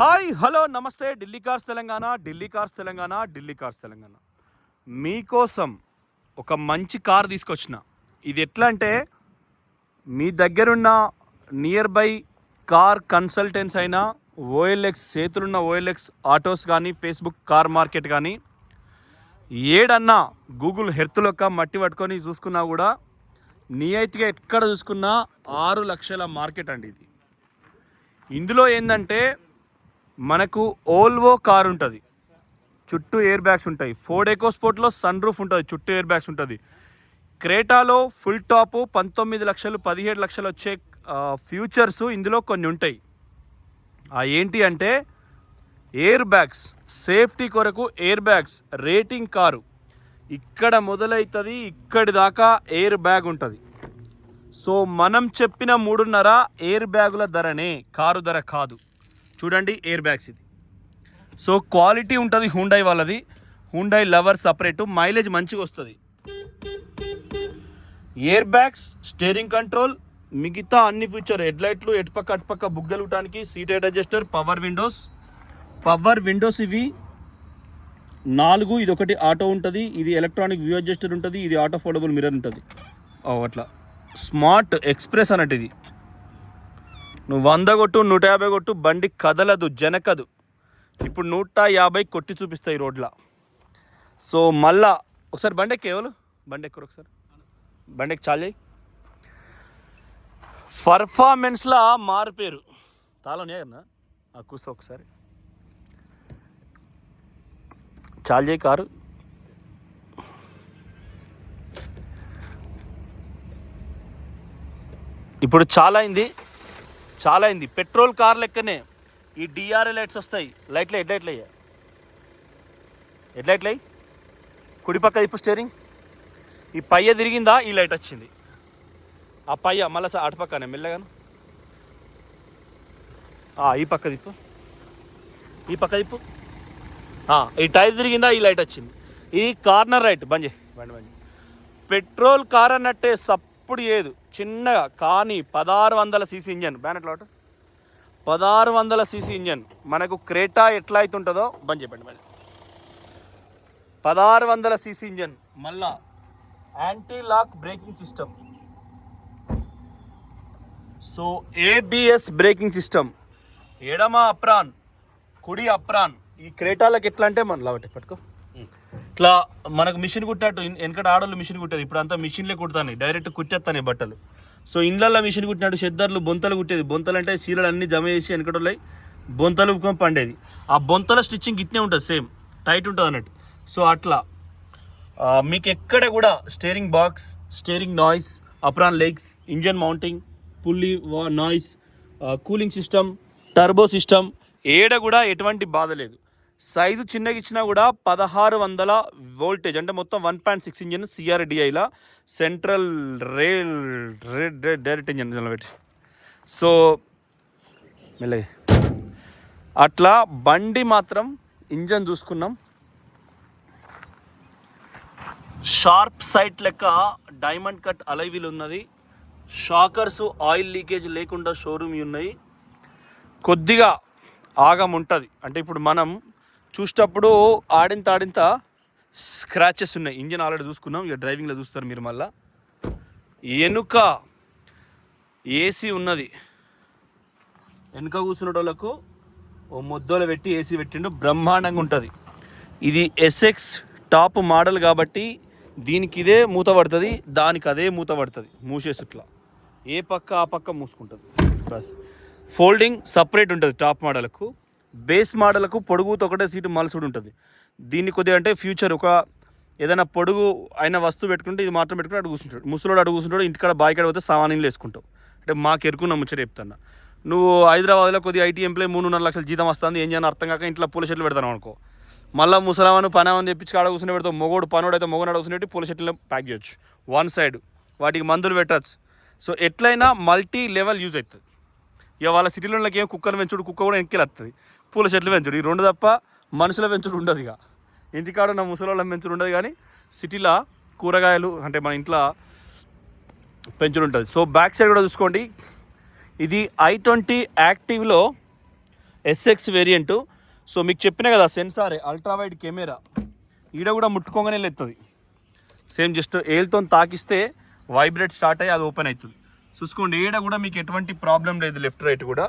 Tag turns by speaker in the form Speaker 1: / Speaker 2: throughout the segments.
Speaker 1: Hi hello నమస్తే Delhi cars Telangana Delhi cars Telangana Delhi cars Telangana మీకోసం ఒక మంచి కార్ తీసుకొచ్చిన. ఇది ఎట్లా అంటే మీ దగ్గరున్న నియర్ బై కార్ కన్సల్టెంట్స్ అయినా ఓఎల్ఎక్స్ చేతులున్న ఓఎల్ఎక్స్ ఆటోస్ కానీ ఫేస్బుక్ కార్ మార్కెట్ కానీ ఏడన్నా గూగుల్ హెర్త్లొక్క మట్టి పట్టుకొని చూసుకున్నా కూడా నియతిగా ఎక్కడ చూసుకున్నా 6 లక్షల మార్కెట్ అండి ఇది. ఇందులో ఏంటంటే మనకు ఓల్వో కార్ ఉంటుంది, చుట్టూ ఎయిర్ బ్యాగ్స్ ఉంటాయి. ఫోర్డ్ ఎకోస్పోర్ట్లో సన్ రూఫ్ ఉంటుంది, చుట్టూ ఎయిర్ బ్యాగ్స్ ఉంటుంది. క్రేటాలో ఫుల్ టాపు 19 లక్షలు 17 లక్షలు వచ్చే ఫ్యూచర్స్ ఇందులో కొన్ని ఉంటాయి. ఏంటి అంటే ఎయిర్ బ్యాగ్స్, సేఫ్టీ కొరకు ఎయిర్ బ్యాగ్స్. రేటింగ్ కారు ఇక్కడ మొదలవుతుంది, ఇక్కడి దాకా ఎయిర్ బ్యాగ్ ఉంటుంది. సో మనం చెప్పిన 3.5 ఎయిర్ బ్యాగుల ధరనే, కారు ధర కాదు. చూడండి ఎయిర్ బ్యాగ్స్ ఇది. సో క్వాలిటీ ఉంటుంది హుండై వాళ్ళది. హుండై లవర్ సపరేటు, మైలేజ్ మంచిగా వస్తుంది. ఎయిర్ బ్యాగ్స్, స్టీరింగ్ కంట్రోల్, మిగతా అన్ని ఫీచర్, హెడ్లైట్లు, ఎటుపక్క అటుపక్క బుగ్గలుటానికి, seat head adjuster, power windows ఇవి 4. ఇది ఒకటి ఆటో ఉంటుంది, ఇది ఎలక్ట్రానిక్ వ్యూ అడ్జస్టర్ ఉంటుంది, ఇది ఆటో ఫోల్డబుల్ మిర్రర్ ఉంటుంది. అట్లా స్మార్ట్ ఎక్స్ప్రెస్ అన్నట్టు ఇది. నువ్వు 100 కొట్టు 150 కొట్టు బండి కదలదు, జనకదు. ఇప్పుడు 150 కొట్టి చూపిస్తాయి రోడ్ల. సో మళ్ళా ఒకసారి బండి ఎక్కేవాళ్ళు, బండి ఎక్కువ ఒకసారి బండి ఎక్కి చాలు చేయి. పర్ఫార్మెన్స్లా మారిపోయారు. తాళనే కదా కూర్చో ఒకసారి, చాలు చేయి కారు. ఇప్పుడు చాలా అయింది. పెట్రోల్ కార్ లెక్కనే ఈ డిఆర్ఏ లైట్స్ వస్తాయి. లైట్లు హెడ్లైట్లు కుడి పక్క ఇప్పుడు స్టీరింగ్, ఈ పయ్య తిరిగిందా ఈ లైట్ వచ్చింది. ఆ పయ్య మళ్ళీ అటుపక్కనే మెల్లగాను ఈ పక్క తిప్పు, ఈ టైర్ తిరిగిందా ఈ లైట్ వచ్చింది. ఇది కార్నర్ రైట్. బండి పెట్రోల్ కార్ అన్నట్టే సప్పుడు ఏదు చిన్నగా, కానీ 1600 సీసీ ఇంజన్. బ్యానెట్ లాట్ 1600 సీసీ ఇంజన్. మనకు క్రేటా ఎట్లా అవుతుంటుందో బంద్ చెప్పండి. 1600 సీసీ ఇంజన్, మళ్ళా anti lock braking system. So ABS braking system. ఎడమ అప్రాన్, కుడి అప్రాన్. ఈ క్రేటాలకు ఎట్లా అంటే మన లావటి పట్టుకో, ఇట్లా మనకు మిషన్ కుట్టినట్టు. వెనకట ఆడోళ్ళు మిషన్ కుట్టేది, ఇప్పుడు అంతా మిషన్లే కుడతాను, డైరెక్ట్ కుట్టేస్తాను బట్టలు. సో ఇండ్లల్లో మిషన్ కుట్టినట్టు చెద్దర్లు బొంతలు కుట్టేది. బొంతలు అంటే సీరలు అన్నీ జమ చేసి వెనకటోళ్ళై బొంతలు ఉక్కొని పండేది. ఆ బొంతల స్టిచ్చింగ్ ఇట్నే ఉంటుంది, సేమ్ టైట్ ఉంటుంది అన్నట్టు. సో అట్లా మీకు ఎక్కడ కూడా steering box, steering noise, apron legs, engine mounting, pulley noise, cooling system, turbo system, ఏడ కూడా ఎటువంటి బాధ లేదు. సైజు చిన్నగా ఇచ్చినా కూడా 1600 వోల్టేజ్, అంటే మొత్తం 1.6 ఇంజన్ సిఆర్డిఐలా సెంట్రల్ డైరెక్ట్ ఇంజన్ పెట్టి. సో మెల్లగా అట్లా బండి మాత్రం ఇంజన్ చూసుకున్నాం. షార్ప్ సైట్ లెక్క డైమండ్ కట్ అలైవీలు ఉన్నది. షాకర్స్, ఆయిల్ లీకేజ్ లేకుండా షోరూమ్ ఉన్నాయి. కొద్దిగా ఆగం ఉంటుంది, అంటే ఇప్పుడు మనం చూసేటప్పుడు ఆడింత స్క్రాచెస్ ఉన్నాయి. ఇంజిన్ ఆల్రెడీ చూసుకున్నాం, ఇక డ్రైవింగ్లో చూస్తారు మీరు. మళ్ళా వెనుక ఏసీ ఉన్నది. వెనుక కూర్చున్న వాళ్ళకు ఓ ముద్దలు పెట్టి ఏసీ పెట్టిండు, బ్రహ్మాండంగా ఉంటుంది. ఇది ఎస్ఎక్స్ టాప్ మోడల్ కాబట్టి దీనికి ఇదే మూత పడుతుంది, దానికి అదే మూత పడుతుంది. మూసేసుట్లా ఏ పక్క ఆ పక్క మూసుకుంటుంది. బస్ ఫోల్డింగ్ సపరేట్ ఉంటుంది టాప్ మోడల్కు. బేస్ మోడల్కు పొడుగుతో ఒకటే సీటు మలుసుడు ఉంటుంది. దీన్ని కొద్దిగా అంటే ఫ్యూచర్ ఒక ఏదైనా పొడుగు అయిన వస్తువు పెట్టుకుంటే ఇది మాత్రం పెట్టుకుంటే అడుగు కూర్చుంటాడు. ముసలోడు అడుగు కూర్చుంటాడు. ఇంటికాడ బాయికాడ పోతే సామాన్యులు వేసుకుంటావు. అంటే మాకు ఎరుకున్న ముచ్చట చెప్తున్నా. నువ్వు హైదరాబాద్లో కొద్దిగా ఐటీ ఎంప్లాయ్ 3.5 లక్షల జీతం వస్తుంది, ఏం చేయని అర్థం కాక ఇంట్లో పూల చెట్లు పెడతాను అనుకో. మళ్ళీ ముసలామను పనామని తెప్పించి ఆడ కూర్చుని పెడతావు. మొగోడు పనోడు అయితే మొగోడు కూర్చుని పెట్టి పూల చెట్లు ప్యాక్ చేయొచ్చు. వన్ సైడ్ వాటికి మందులు పెట్టచ్చు. సో ఎట్లయినా మల్టీ లెవెల్ యూజ్ అవుతుంది. ఇక వాళ్ళ సిటీలో ఏం కుక్కను పెంచుడు, కుక్క కూడా వెనక్కి వస్తుంది. పూల చెట్లు పెంచుడు, ఈ 2 తప్ప మనుషుల పెంచుడు ఉండదు. ఇక ఇంటికాడ నా ముసలి పెంచుడు ఉండదు, కానీ సిటీలో కూరగాయలు అంటే మన ఇంట్లో పెంచుడు ఉంటుంది. సో బ్యాక్ సైడ్ కూడా చూసుకోండి. ఇది i20 యాక్టివ్లో ఎస్ఎక్స్ వేరియంటు. సో మీకు చెప్పినా కదా సెన్సారే, అల్ట్రా వైడ్ కెమెరా, ఈడ కూడా ముట్టుకోగానే లేస్తుంది. సేమ్ జస్ట్ ఏల్తో తాకిస్తే వైబ్రేట్ స్టార్ట్ అయ్యి అది ఓపెన్ అవుతుంది. చూసుకోండి ఈడ కూడా మీకు ఎటువంటి ప్రాబ్లం లేదు. లెఫ్ట్ రైట్ కూడా,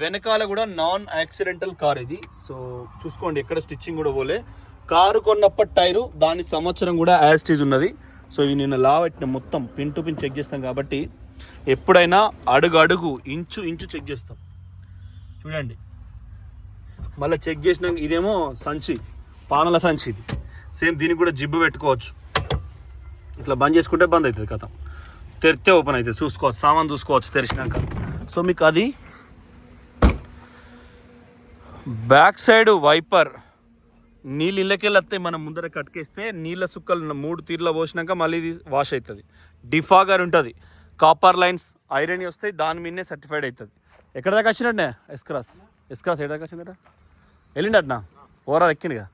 Speaker 1: వెనకాల కూడా నాన్ యాక్సిడెంటల్ కార్ ఇది. సో చూసుకోండి ఎక్కడ స్టిచ్చింగ్ కూడా పోలే. కారు కొన్నప్పటి టైరు, దాని సంవత్సరం కూడా యాస్టీజ్ ఉన్నది. సో ఇవి నేను లావట్టిన మొత్తం పిన్ టు పిన్ చెక్ చేస్తాం కాబట్టి ఎప్పుడైనా అడుగు అడుగు ఇంచు ఇంచు చెక్ చేస్తాం. చూడండి మళ్ళీ చెక్ చేసినాక ఇదేమో సంచి, పానల సంచి ఇది. సేమ్ దీనికి కూడా జిబ్బు పెట్టుకోవచ్చు. ఇట్లా బంద్ చేసుకుంటే బంద్ అవుతుంది, కథ తెరిస్తే ఓపెన్ అవుతుంది. చూసుకోవచ్చు, సామాన్ చూసుకోవచ్చు తెరిచినాక. సో మీకు అది బ్యాక్ సైడ్ వైపర్, నీళ్ళు ఇళ్ళకెళ్ళి వస్తాయి. మనం ముందర కట్కేస్తే నీళ్ళ సుక్కలు 3 తీర్ల పోసినాక మళ్ళీ ఇది వాష్ అవుతుంది. డిఫాగర్ ఉంటుంది, కాపర్ లైన్స్ ఐరన్ వస్తాయి, దాని మీదనే సర్టిఫైడ్ అవుతుంది. ఎక్కడ దాకా వచ్చినట్టే ఎస్క్రాస్ ఎక్కడ దాకా వచ్చిందట, వెళ్ళిండట ఓవరాల్ ఎక్కిండిగా.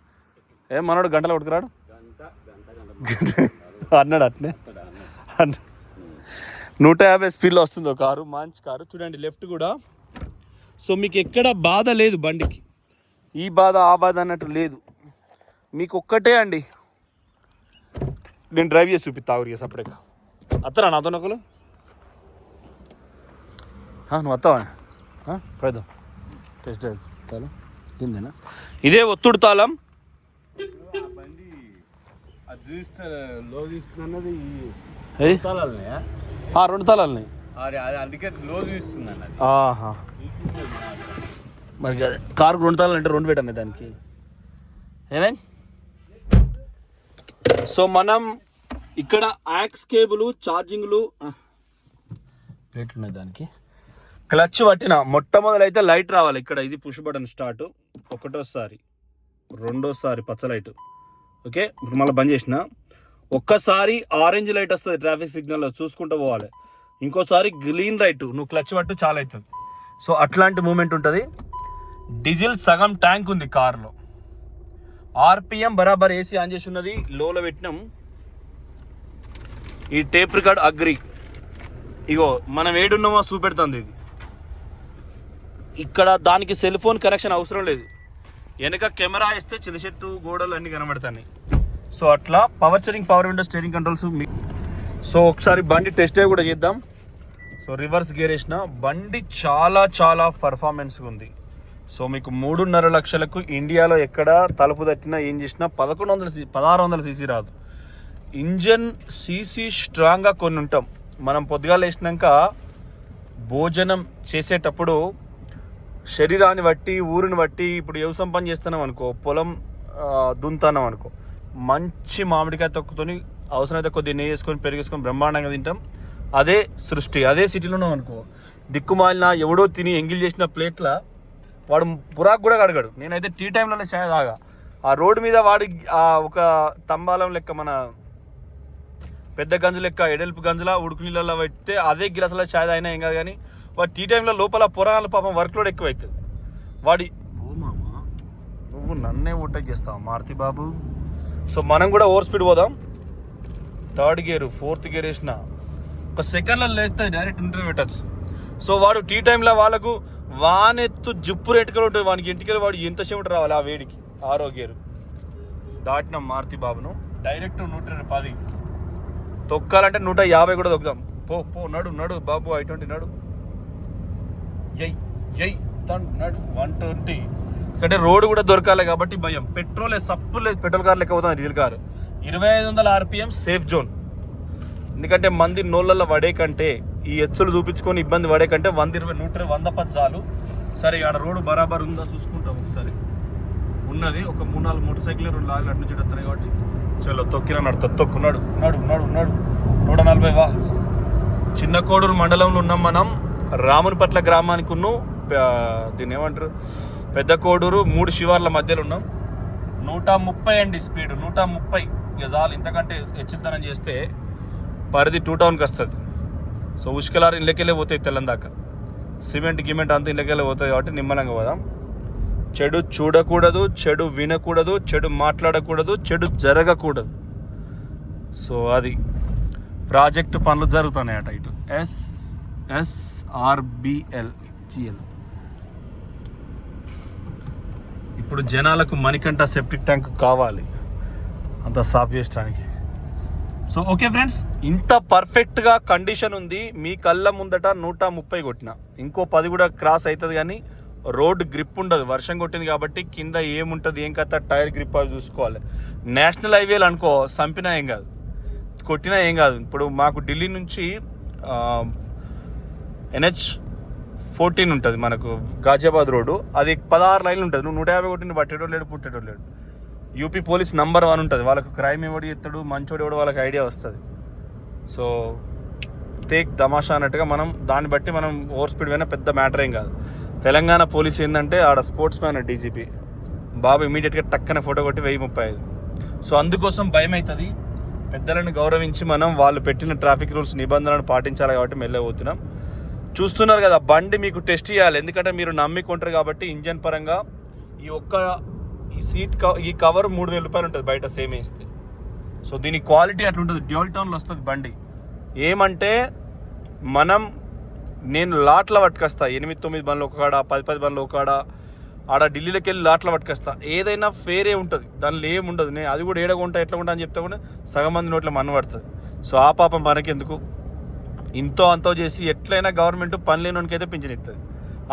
Speaker 1: ఏం మనోడు గంటలు కొట్టుకురాడు అన్నాడు అట్నే. 150 స్పీడ్లో వస్తుంది ఒక కారు, మంచి కారు. చూడండి లెఫ్ట్ కూడా. సో మీకు ఎక్కడ బాధ లేదు బండికి, ఈ బాధ ఆ బాధ అన్నట్టు లేదు. మీకు ఒక్కటే అండి, నేను డ్రైవ్ చేసి చూపిస్తా ఊరికి సపరేట్గా. అత్తరా నాతో ఒకరు, నువ్వు వస్తావా? పోయిద్దాం టెస్ట్ డ్రైవ్. తాళం కిందేనా, ఇదే ఒత్తుడు తాళం. రెండు తాళాలని మరి కారు 2 తాళాలు అంటే 2 పెట్టండి దానికి ఏమేం. సో మనం ఇక్కడ యాక్స్ కేబుల్, ఛార్జింగ్లు, ప్లేట్లు ఉన్నాయి దానికి. క్లచ్ పట్టిన మొట్టమొదలైతే లైట్ రావాలి ఇక్కడ, ఇది పుష్ బటన్ స్టార్ట్. ఒకటోసారి, రెండోసారి పచ్చ లైట్, ఓకే. ఇప్పుడు మళ్ళీ బంద్ చేసిన, ఒక్కసారి ఆరెంజ్ లైట్ వస్తుంది ట్రాఫిక్ సిగ్నల్లో, చూసుకుంటూ పోవాలి. ఇంకోసారి గ్రీన్ లైట్, నువ్వు క్లచ్ పట్టు చాలా అవుతుంది. సో అట్లాంటి మూమెంట్ ఉంటుంది. డీజిల్ సగం ట్యాంక్ ఉంది కార్లో. ఆర్పిఎం బరాబర్ ఏసీ ఆన్ చేసి ఉన్నది, లోలో పెట్టినాం. ఈ టేప్ రికార్డ్ అగ్రి, ఇగో మనం ఏడున్నామో చూపెడుతుంది ఇది. ఇక్కడ దానికి సెల్ ఫోన్ కనెక్షన్ అవసరం లేదు. వెనక కెమెరా వేస్తే చిన్న చెట్టు గోడలు అన్నీ కనబడతాయి. సో అట్లా power steering, power window, steering controls. So ఒకసారి బండి టెస్ట్ డ్రైవ్ కూడా చేద్దాం. సో రివర్స్ గేర్ వేసిన బండి చాలా చాలా పర్ఫార్మెన్స్గా ఉంది. సో మీకు 3.5 లక్షలకు ఇండియాలో ఎక్కడ తలుపు తట్టినా ఏం చేసినా 1600 సీసీ రాదు. ఇంజన్ సీసీ స్ట్రాంగ్గా కొన్ని ఉంటాం. మనం పొద్దుగాలు వేసినాక భోజనం చేసేటప్పుడు శరీరాన్ని బట్టి, ఊరిని బట్టి, ఇప్పుడు వ్యవసాయం పని చేస్తున్నాం అనుకో, పొలం దున్నుతున్నాం అనుకో, మంచి మామిడికాయ తొక్కుతోని అవసరమైతే కొద్దిగా నెయ్యి వేసుకొని పెరిగేసుకొని బ్రహ్మాండంగా తింటాం. అదే సృష్టి. అదే సిటీలో ఉన్నాం అనుకో, దిక్కుమాలిన ఎవడో తిని ఎంగిల్ చేసిన ప్లేట్ల వాడు పురాకు కూడా కడగడు. నేనైతే టీ టైంలో చాయ్ తాగా. ఆ రోడ్డు మీద వాడి ఒక తంబాలం లెక్క, మన పెద్ద గంజు లెక్క ఎడల్పు గంజులా ఉడుకు నీళ్ళలో పెడితే అదే గిలాసులో చాయ్ తాగినా ఏం కాదు. కానీ వాడు టీ టైంలో లోపల పొరగాల పాపం వర్క్ లోడ్ ఎక్కువ అవుతుంది. వాడి ఓ మామా నువ్వు నన్నే ఓటేక్ చేస్తావు మారుతి బాబు. సో మనం కూడా ఓవర్ స్పీడ్ పోదాం. 3rd గేరు 4th గేర్ వేసిన ఒక సెకండ్లో లేస్తే డైరెక్ట్ ఇంటర్వ్యూ పెట్టచ్చు. సో వాడు టీ టైంలో వాళ్ళకు వానెత్తు జిప్పు రేటుకలు ఉంటుంది, వానికి ఇంటికెళ్ళి వాడు ఎంత చెమట రావాలి ఆ వేడికి. 6వ గేరు దాటిన మారుతి బాబును డైరెక్ట్ 110 తొక్కాలంటే 150 కూడా తొక్కుదాం. పో నడు నడు బాబు, 120 నడు, నడు 120. ఎందుకంటే రోడ్డు కూడా దొరకాలి కాబట్టి భయం. పెట్రోల్ సప్పు లేదు, పెట్రోల్ కార్ లెక్క అవుతుంది diesel car. 2500 RPM safe zone. ఎందుకంటే మంది నోళ్ళల్లో పడే కంటే, ఈ ఎచ్చులు చూపించుకొని ఇబ్బంది పడే కంటే 120, 110 చాలు. సరే ఆడ రోడ్డు బరాబర్ ఉందా చూసుకుంటాం ఒకసారి. ఉన్నది ఒక 3-4 మోటార్ సైకిల్, 2 లారీలు అటు నుంచి వస్తున్నాయి కాబట్టి చలో తొక్కిన నడు, తొక్కున్నాడు నడు 140 వా. చిన్న కోడూరు మండలంలో ఉన్నాం మనం. రామునిపట్ల గ్రామానికి దీన్ని ఏమంటారు, పెద్ద కోడూరు, 3 శివార్ల మధ్యలో ఉన్నాం. 130 అండి స్పీడ్, 130 ఇక చాలు. ఇంతకంటే హెచ్చితనం చేస్తే పరిధి 2 టౌన్కి వస్తుంది. సో ఉష్కలారు ఇళ్ళకెళ్ళే పోతాయి తెల్లం దాకా. సిమెంట్ గిమెంట్ అంతా ఇళ్ళకెళ్ళే పోతుంది కాబట్టి నిమ్మలంగా పోదాం. చెడు చూడకూడదు, చెడు వినకూడదు, చెడు మాట్లాడకూడదు, చెడు జరగకూడదు. సో అది ప్రాజెక్టు పనులు జరుగుతున్నాయట ఇటు. SRBL GL ఇప్పుడు జనాలకు మణికంఠ సెప్టిక్ ట్యాంక్ కావాలి అంత సాఫ్ చేయడానికి. సో ఓకే ఫ్రెండ్స్, ఇంత పర్ఫెక్ట్గా కండిషన్ ఉంది. మీ కళ్ళ ముందట 130 కొట్టిన, ఇంకో 10 కూడా క్రాస్ అవుతుంది. కానీ రోడ్ గ్రిప్ ఉండదు, వర్షం కొట్టింది కాబట్టి. కింద ఏముంటుంది ఏం కథ టైర్ గ్రిప్ అవి చూసుకోవాలి. నేషనల్ హైవేలు అనుకో సంపినా ఏం కాదు, కొట్టినా ఏం కాదు. ఇప్పుడు మాకు ఢిల్లీ నుంచి NH14 ఉంటుంది మనకు, గాజియాబాద్ రోడ్డు. అది 16 లైన్లు ఉంటుంది. నువ్వు 150 కొట్టిన పట్టేటోడు లేడు, పుట్టేటోడు లేడు. యూపీ పోలీస్ నంబర్ 1 ఉంటుంది. వాళ్ళకు క్రైమ్ ఎవడు ఎత్తాడు, మంచోడు ఎవడు, వాళ్ళకి ఐడియా వస్తుంది. సో తేక్ తమాషా అన్నట్టుగా మనం దాన్ని బట్టి మనం ఓవర్ స్పీడ్ పోయినా పెద్ద మ్యాటర్ ఏం కాదు. తెలంగాణ పోలీస్ ఏంటంటే ఆడ స్పోర్ట్స్ మ్యాన్ డీజీపీ బాబు ఇమీడియట్గా టక్కన ఫోటో కొట్టి 1035. సో అందుకోసం భయం అవుతుంది. పెద్దలను గౌరవించి మనం వాళ్ళు పెట్టిన ట్రాఫిక్ రూల్స్ నిబంధనలను పాటించాలి కాబట్టి మెల్లబోతున్నాం. చూస్తున్నారు కదా, బండి మీకు టెస్ట్ చేయాలి, ఎందుకంటే మీరు నమ్మికుంటారు కాబట్టి. ఇంజన్ పరంగా ఈ సీట్ ఈ కవర్ 3000 రూపాయలు ఉంటుంది బయట సేమ్ వేస్తే. సో దీని క్వాలిటీ అట్లా ఉంటుంది. డ్యూయల్ టోన్లో వస్తుంది బండి. ఏమంటే నేను లాట్ల పట్టుకొస్తా, 8-9 బండ్లు ఒక కాడ, 10 బండ్లు ఒక కాడ, ఆడ ఢిల్లీలోకి వెళ్ళి లాట్ల పట్టుకొస్తా. ఏదైనా ఫేరే ఉంటుంది, దానిలో ఏముండదు. నేను అది కూడా ఏడగుంటా ఎట్లా ఉంటా అని చెప్తా కూడా సగం మంది నోట్ల మన్ను పడుతుంది. సో ఆ పాపం మనకెందుకు, ఇంతో అంతో చేసి ఎట్లయినా గవర్నమెంట్ పని లేనివానికి అయితే పింఛన్ ఇస్తుంది.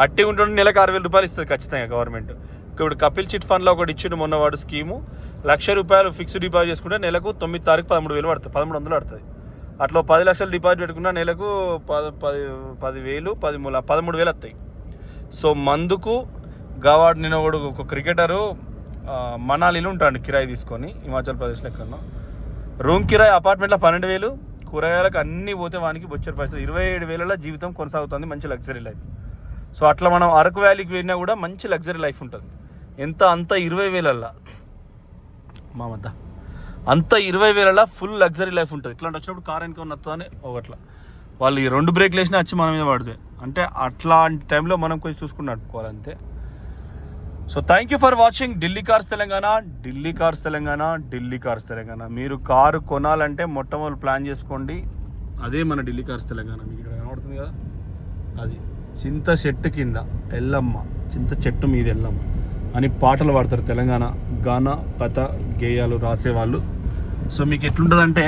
Speaker 1: అట్టి ఉంటుండే నెలకు 6000 రూపాయలు ఇస్తుంది ఖచ్చితంగా గవర్నమెంట్. ఇప్పుడు కపిల్ చిట్ ఫండ్లో ఒకటి ఇచ్చిండు మొన్నవాడు స్కీము, 1,00,000 రూపాయలు ఫిక్స్డ్ డిపాజిట్ చేసుకుంటే నెలకు 9 తారీఖు 13,000 పడుతుంది, 1,300 పడుతుంది. అట్లా 10 లక్షలు డిపాజిట్ పెట్టుకున్నా నెలకు 10,000 13,000 వస్తాయి. సో మందుకు గావాడు నేను ఒక క్రికెటరు మనాలిలో ఉంటాడు కిరాయి తీసుకొని, హిమాచల్ ప్రదేశ్లో ఎక్కడన్నా. రూమ్ కిరాయి అపార్ట్మెంట్లో 12,000, కూరగాయలకు అన్నీ పోతే వానికి బొచ్చర్ పైసలు. 27,000 జీవితం కొనసాగుతుంది, మంచి లగ్జరీ లైఫ్. సో అట్లా మనం అరకు వ్యాలీకి వెళ్ళినా కూడా మంచి లగ్జరీ లైఫ్ ఉంటుంది. అంత 20,000 మామంతా అంత 20,000 ఫుల్ లగ్జరీ లైఫ్ ఉంటుంది. ఇట్లాంటి వచ్చినప్పుడు కార్ వెనక ఉన్నదని ఒకట్లా వాళ్ళు ఈ 2 బ్రేక్లు వేసినా వచ్చి మన మీద పడుతాయి. అంటే అట్లాంటి టైంలో మనం కొంచెం చూసుకుని నడుపుకోవాలంతే. So thank you for watching Delhi cars Telangana. Delhi cars Telangana, Delhi cars Telangana. మీరు కారు కొనాలంటే మొట్టమొదటి ప్లాన్ చేసుకోండి, అదే మన ఢిల్లీ కార్స్ తెలంగాణ. మీకు ఇక్కడ కనబడుతుంది కదా, అది చింత చెట్టు కింద ఎల్లమ్మ, చింత చెట్టు మీద ఎల్లమ్మ అని పాటలు పాడతారు తెలంగాణ గాన పత గేయాలు రాసేవాళ్ళు. సో మీకు ఎట్లుంటుందంటే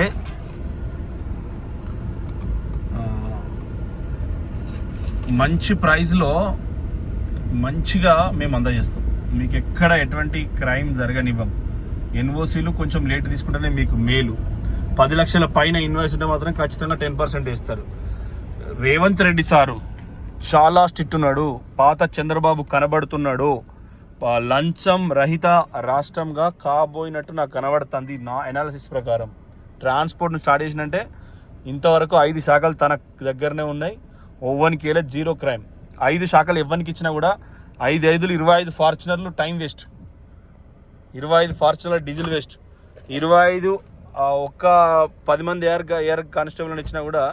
Speaker 1: మంచి ప్రైస్లో మంచిగా మేము అందజేస్తాం. మీకు ఎక్కడ ఎటువంటి క్రైమ్ జరగనివ్వం. ఎన్ఓసీలు కొంచెం లేట్ తీసుకుంటేనే మీకు మేలు. 10 లక్షల పైన ఇన్వాయిస్ ఉంటే మాత్రం ఖచ్చితంగా 10% ఇస్తారు. రేవంత్ రెడ్డి సారు చాలా స్ట్రిక్ట్ ఉన్నాడు. పాత చంద్రబాబు కనబడుతున్నాడు. లంచం రహిత రాష్ట్రంగా కాబోయినట్టు నాకు కనబడుతుంది నా ఎనాలిసిస్ ప్రకారం. ట్రాన్స్పోర్ట్ను స్టార్ట్ చేసినంటే ఇంతవరకు 5 శాఖలు తన దగ్గరనే ఉన్నాయి. ఓవన్కేలో 0 క్రైమ్. 5 శాఖలు ఎవరికి ఇచ్చినా కూడా 5 25 ఫార్చునర్లు time waste, 25 Fortuner diesel waste, 25 ఒక్క 10 మంది ఎయిర్ కానిస్టేబుల్ని ఇచ్చినా కూడా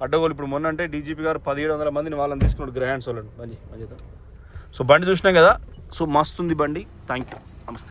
Speaker 1: అడ్డగోలు. ఇప్పుడు మొన్న అంటే డీజీపీ గారు 1700 మందిని వాళ్ళని తీసుకున్నాడు గ్రాండ్స్ వాళ్ళని మంచిదా. సో బండి చూసినాం కదా, సో మస్తుంది బండి. Thank you.